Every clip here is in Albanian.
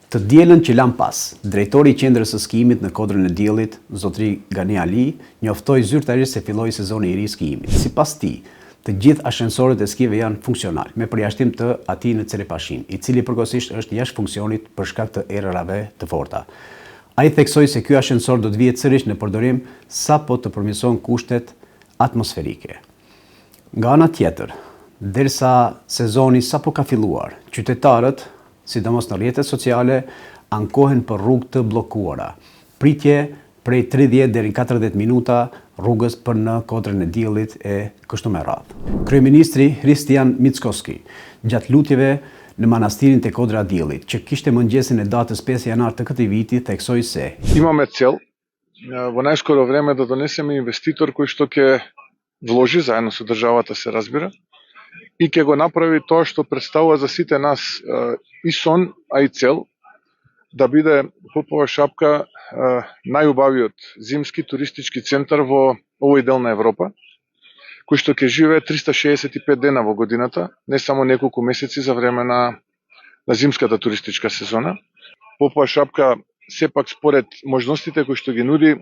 Të dielën që lan pas, drejtori i qendrës së skijimit në Kodrën e Diellit, zotëri Gani Ali, njoftoi zyrtarisht se filloi sezoni i ri i skijimit. Sipas tij, të gjithë ashensorët e skive janë funksional, me përjashtim të atij në Celepashin, i cili përkohësisht është jashtë funksionit për shkak të errave të forta. Ai theksoi se ky ashensor do të vihet sërish në përdorim sapo të përmirësohen kushtet atmosferike. Nga ana tjetër, derisa sezoni sapo ka filluar, qytetarët, sidomos në rrjetet sociale, ankohen për rrugë të bllokuara. Pritje prej 30 deri 40 minuta rrugës për në Kodrën e Diellit e kështu me radhë. Kryeministri Hristijan Mickoski, gjatë lutjeve në manastirin te Kodra e Diellit, që kishte mëngjesin e datës 5 janar të këtij viti, theksoi se imаме цел во најскоро време да донесеме инвеститор кој што ќе вложи заедно со државата, се разбира, и ќе го направи тоа што представува за сите нас и сон, а и цел, да биде Попова шапка најубавиот зимски туристички центар во овој дел на Европа, кој што ќе живее 365 дена во годината, не само неколку месеци за време на зимската туристичка сезона. Попова шапка, сепак според можностите кои што ги нуди,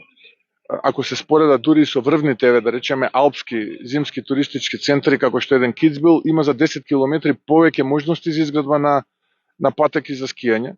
ако се спореда дури со врвните, да речеме, алпски зимски туристички центри, како што еден Кицбил, има за 10 километри повеќе можности за изградба на патеки за скијање.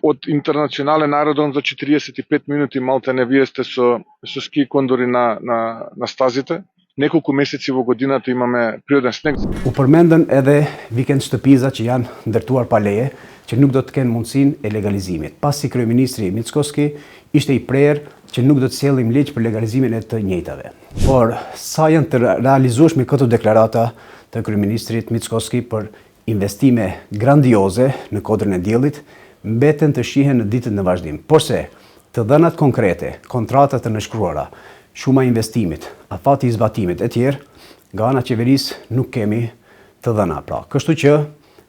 Од интернационален аеродром за 45 минути малтене вие сте со ски кондори на стазите. Неколку месеци во годината имаме природен снег. U përmendën edhe vikend shtëpiza që janë ndërtuar pa leje, që nuk do të kenë mundësinë e legalizimit. Pasi kryeministri Mickoski ishte i prerë që nuk do të sjellim ligj për legalizimin e të njëjtave. Por sa janë të realizueshme këto deklarata të kryeministrit Mickoski për investime grandioze në Kodrën e Diellit, mbeten të shihen në ditët në vazhdim. Porse, të dhënat konkrete, kontratat të nënshkruara, shuma investimit, afati i zbatimit e tjerë, nga ana qeverisë nuk kemi të dhëna. Pra, kështu që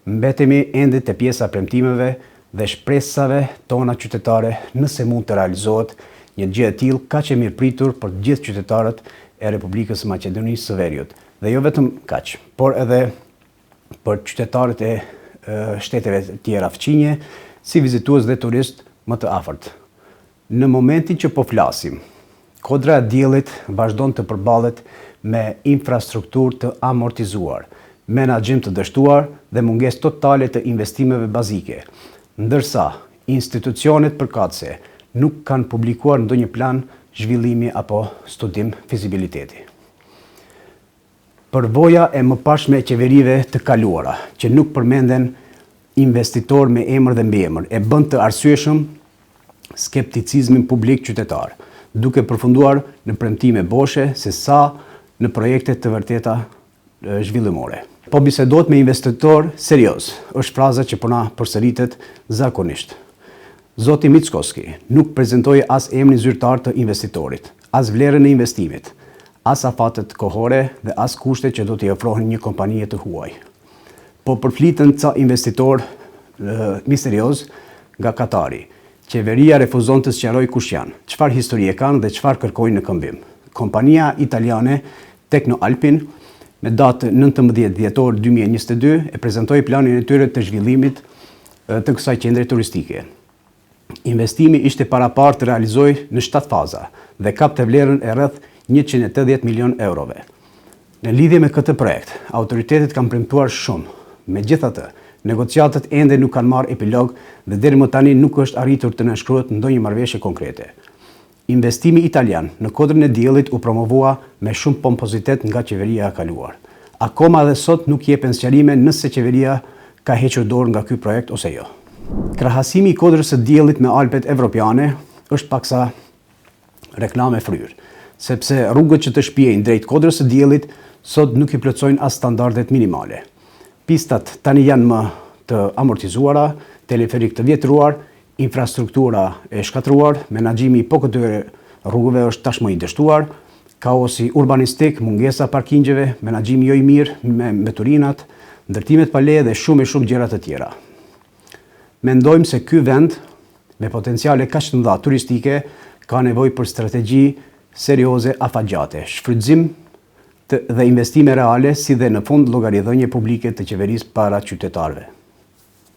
mbetemi ende te pjesa e premtimeve dhe shpresave tona qytetare nëse mund të realizohet një gjë e tillë kaq e mirëpritur për të gjithë qytetarët e Republikës së Maqedonisë së Veriut. Dhe jo vetëm kaq, por edhe për qytetarët e shteteve të tjera fqinje, si vizitues dhe turist më të afërt. Në momentin që po flasim, Kodra e Diellit vazhdon të përballet me infrastrukturë të amortizuar, menaxhim të dështuar dhe mungesë totale të investimeve bazike, ndërsa institucionet përkatëse nuk kanë publikuar ndonjë plan zhvillimi apo studim fizibiliteti. Përvoja e mëparshme e qeverive të kaluara, që nuk përmenden investitor me emër dhe mbiemër, e bën të arsyeshëm skepticizmin publik qytetar, duke përfunduar në premtime boshe se sa në projekte të vërteta zhvillimore. Po bisedohet me investitor serioz, është fraza që po na përsëritet zakonisht. Zoti Mickoski nuk prezentoi as emrin zyrtar të investitorit, as vlerën e investimit, as afatet kohore dhe as kushtet që do t'i ofrohen një kompanie të huaj. Po përflitën ca investitor misterioz nga Katari. Qeveria refuzon të sqarojë kush janë, çfarë histori e kanë dhe çfarë kërkojnë në këmbim. Kompania italiane Tecno Alpin, me datë 19 dhjetor 2022, e prezentoi planin e tyre të zhvillimit të kësaj qendre turistike. Investimi ishte paraparë të realizojë në 7 faza dhe kapte vlerën e rreth 180 milion eurove. Në lidhje me këtë projekt, autoritetet kanë premtuar shumë. Megjithatë, negociatat ende nuk kanë marrë epilog dhe deri më tani nuk është arritur të nënshkruhet ndonjë marrëveshje konkrete. Investimi italian në Kodrën e Diellit u promovua me shumë pompozitet nga qeveria e kaluar. Akoma dhe sot nuk jepen sqarime nëse qeveria ka hequr dorë nga ky projekt ose jo. Krahasimi i Kodrës së Diellit me Alpet evropiane është paksa reklame fryrë, sepse rrugët që të shpijejnë drejt Kodrës së Diellit sot nuk i plotësojnë as standardet minimale. Pistat tani janë më të amortizuara, teleferik të vjetruar, infrastruktura e shkatruar, menaxhimi i po këtyre rrugëve është tashmë i dështuar, kaosi urbanistik, mungesa parkingjeve, menaxhimi jo i mirë me mbeturinat, ndërtimet pa leje dhe shumë gjëra të tjera. Mendojmë se ky vend me potenciale kaq të mëdha turistike ka nevojë për strategji serioze afatgjate, shfrytëzim dhe investime reale, si dhe në fund llogaridhënie publike të qeverisë para qytetarëve.